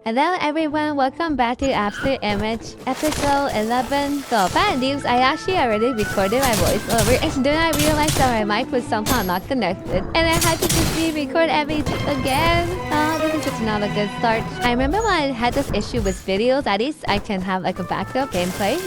Hello everyone, welcome back to Afterimage episode 11. So bad news, I actually already recorded my voiceover and then I realized that my mic was somehow not connected and I had to just re-record everything again. Oh, this is just not a good start. I remember when I had this issue with videos, at least I can have like a backup gameplay.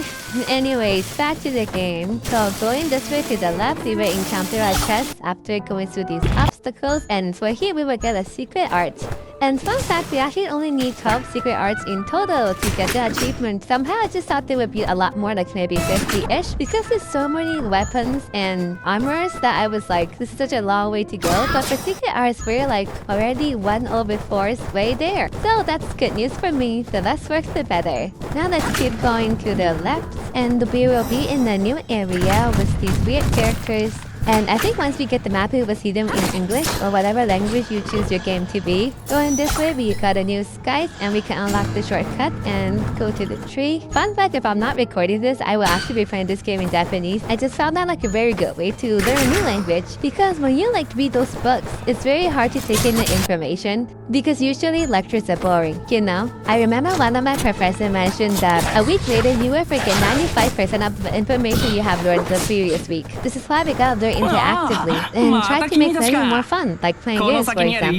Anyways, back to the game. So going this way to the left, we will encounter a chest after going through these obstacles, and for here we will get a secret art. And fun fact, we actually only need 12 secret arts in total to get the achievement. Somehow I just thought there would be a lot more, like maybe 50-ish, because there's so many weapons and armors that I was like, this is such a long way to go. But for secret arts, we're like already 1/4 is way there. So that's good news for me. The less work, the better. Now let's keep going to the left, and we will be in a new area with these weird characters. And I think once we get the map, we will see them in English or whatever language you choose your game to be. Going this way, we got a new Scythe and we can unlock the shortcut and go to the tree. Fun fact, if I'm not recording this, I will actually be playing this game in Japanese. I just found that like a very good way to learn a new language, because when you like read those books, it's very hard to take in the information because usually lectures are boring, you know? I remember one of my professors mentioned that a week later, you will forget 95% of the information you have learned the previous week. This is why we gotta learn interactively and try to make learning more fun, like playing games, for example.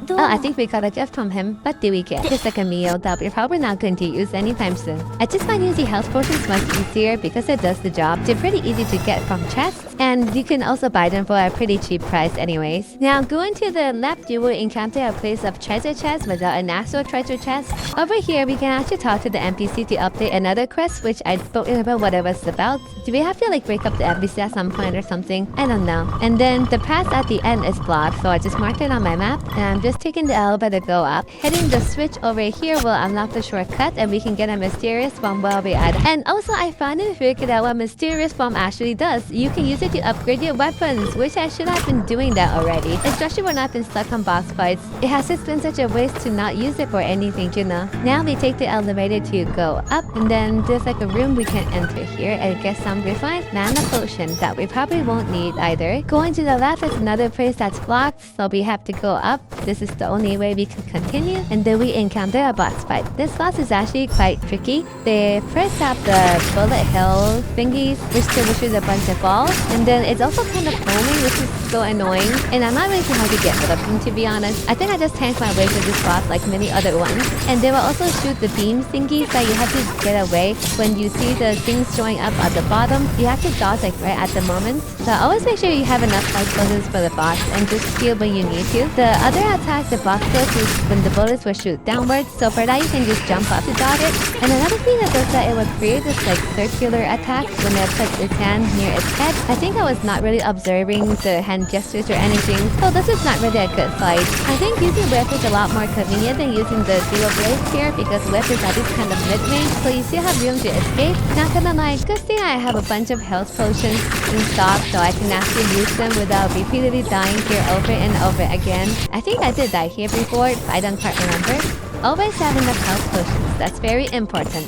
Oh, I think we got a gift from him. What do we get? Just like a meal that we're probably not going to use anytime soon. I just find using health potions much easier because it does the job. They're pretty easy to get from chests, and you can also buy them for a pretty cheap price anyways. Now, going to the left, you will encounter a place of treasure chests without an actual treasure chest. Over here, we can actually talk to the NPC to update another quest, which I don't remember what it was about. Do we have to like break up the NPC at some point or something? I don't know. And then the path at the end is blocked, so I just marked it on my map, and I'm just taking the elevator to go up. Hitting the switch over here will unlock the shortcut, and we can get a mysterious bomb while we're at it. And also, I finally figured out what mysterious bomb actually does. You can use it to upgrade your weapons, which I should have been doing that already, especially when I've been stuck on boss fights. It has just been such a waste to not use it for anything, you know. Now we take the elevator to go up, and then there's like a room we can enter here and get some refined mana potion that we probably won't need either. Going to the left is another place that's blocked, so we have to go up. This is the only way we can continue, and then we encounter a boss fight. This boss is actually quite tricky. They first have the bullet hell thingies, which delivers a bunch of balls, and then it's also kind of foaming, which is so annoying, and I'm not really sure how to get rid of them, to be honest. I think I just tanked my way through this boss like many other ones. And they will also shoot the beam thingies that you have to get away. When you see the things showing up at the bottom, you have to dodge like right at the moment. So always make sure you have enough life potions for the boss and just heal when you need to. The other attack the boss does is when the bullets will shoot downwards, so for that you can just jump up to dodge it. And another thing that does that, it will create this like circular attack when it puts its hand near its head. I think I was not really observing the hand gestures or anything, so this is not really a good fight. I think using whip is a lot more convenient than using the dual blades here, because whip is at least kind of mid-range, so you still have room to escape. Not gonna lie, good thing I have a bunch of health potions in stock, so I can actually use them without repeatedly dying here over and over again. I think I did die here before, but I don't quite remember. Always have enough health potions, that's very important.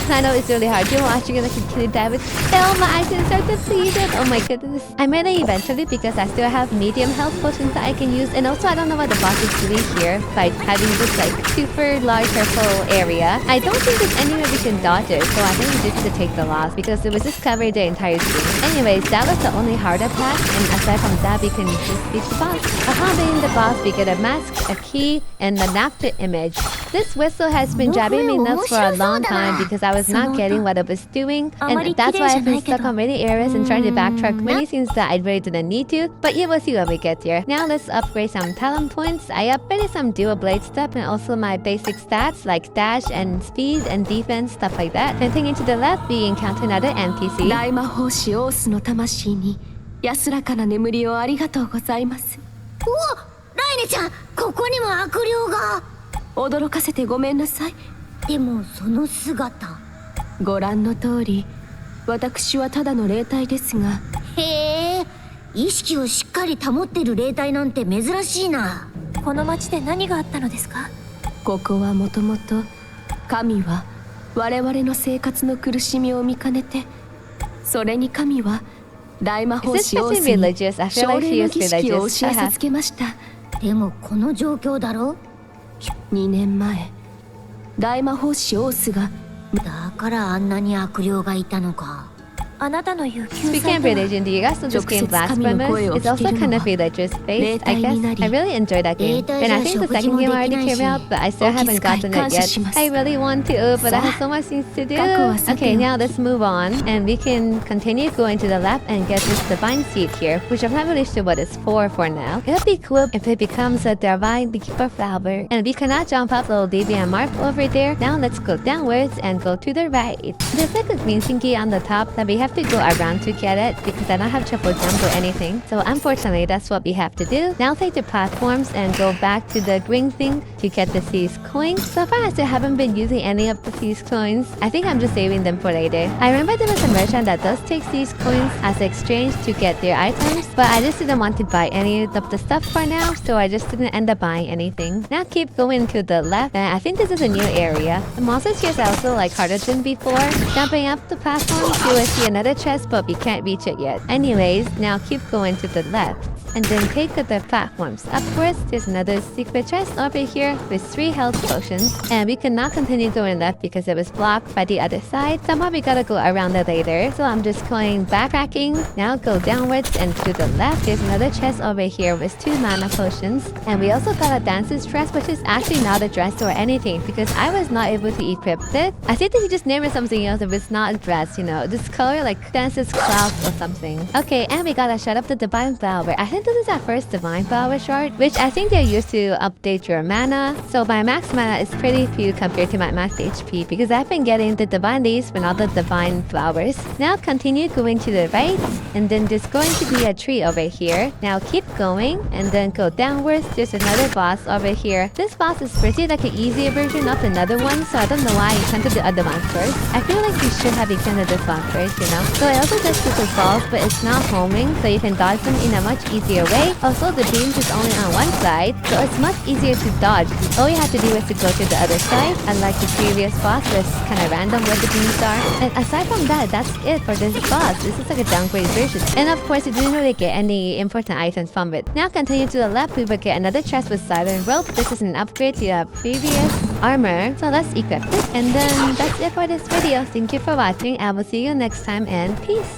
I know it's really hard. You're watching and I continue to die with my items are depleted. Oh my goodness. I made it eventually because I still have medium health potions that I can use. And also I don't know what the boss is doing here by having this like super large purple area. I don't think there's anywhere we can dodge it, so I think we just need to take the loss because it was just covering the entire screen. Anyways, that was the only hard attack, and aside from that we can just beat the boss. Upon beating the boss, we get a mask, a key, and an Afterimage. This whistle has been driving me nuts for a long time because I was not getting what it was doing, and that's why I've been stuck on many areas and trying to backtrack many things that I really didn't need to, but you will see when we get here. Now let's upgrade some talent points. I upgraded some dual blade stuff and also my basic stats like dash and speed and defense, stuff like that. And taking to the left, we encounter another NPC. 大魔法師オースの魂に安らかな眠りをありがとうございます。お、ライネちゃん、ここにも悪霊が。驚かせてごめんなさい。でもその姿。ご覧の通り、私はただの霊体ですが。へえ、意識をしっかり保ってる霊体なんて珍しいな。この町で何があったのですか？ここはもともと神は我々の生活の苦しみを見かねて、それに神は大魔法師オースに religious? I feel 奨 like 励 she の is 儀式を religious. 教えさつけました。でもこの状況だろ。2年前、大魔法師オースがだからあんなに悪霊がいたのか。あなたの言う救 Speaking 済 of とは religion, do you guys know this game Blasphemous? It's also kind of religious based, I guess. I really enjoyed that game. And I think the second game already came out, but I still haven't gotten it yet. I really want to, but I have so much things to do. Okay, now let's move on. And we can continue going to the left and get this divine seed here, which I'm not really sure what it's for now. It'll be cool if it becomes a divine keeper flower. And we cannot jump up little deviant mark over there. Now let's go downwards and go to the right. There's like a green thingy on the top that we have to go around to get it because I don't have triple jump or anything. So unfortunately, that's what we have to do. Now take the platforms and go back to the green thing to get the thieves coins. So far, I still haven't been using any of the thieves coins. I think I'm just saving them for later. I remember there was a merchant that does take these coins as exchange to get their items, but I just didn't want to buy any of the stuff for now, so I just didn't end up buying anything. Now keep going to the left, and I think this is a new area. The monsters here is also like harder than before. Jumping up the platforms, you will see another chest, but we can't reach it yet. Anyways, now keep going to the left. And then take the platforms upwards. There's another secret chest over here with 3 health potions. And we cannot continue going left because it was blocked by the other side. Somehow we gotta go around it later. So I'm just going backtracking. Now go downwards and to the left. There's another chest over here with 2 mana potions. And we also got a dancer's dress, which is actually not a dress or anything because I was not able to equip it. I think that he just named it something else if it's not a dress, you know. This color like dancer's cloud or something. Okay, and we gotta shut up the divine flower. I think this is our first divine flower shard, which I think they're used to update your mana. So my max mana is pretty few compared to my max HP because I've been getting the divine leaves with all the divine flowers. Now continue going to the right, and then there's going to be a tree over here. Now keep going and then go downwards. There's another boss over here. This boss is pretty like an easier version of another one, so I don't know why I encountered the other one first. I feel like you should have encountered this one first, you know. So it also does super balls, but it's not homing, so you can dodge them in a much easier way. Also, the beams is only on one side, so it's much easier to dodge. All you have to do is to go to the other side, unlike the previous boss where it's kind of random where the beams are. And aside from that, that's it for this boss. This is like a downgrade version. And of course, you didn't really get any important items from it. Now continue to the left, we will get another chest with Silent Robe. This is an upgrade to the previous armor, so let's equip it. And then that's it for this video. Thank you for watching. I will see you next time, and peace!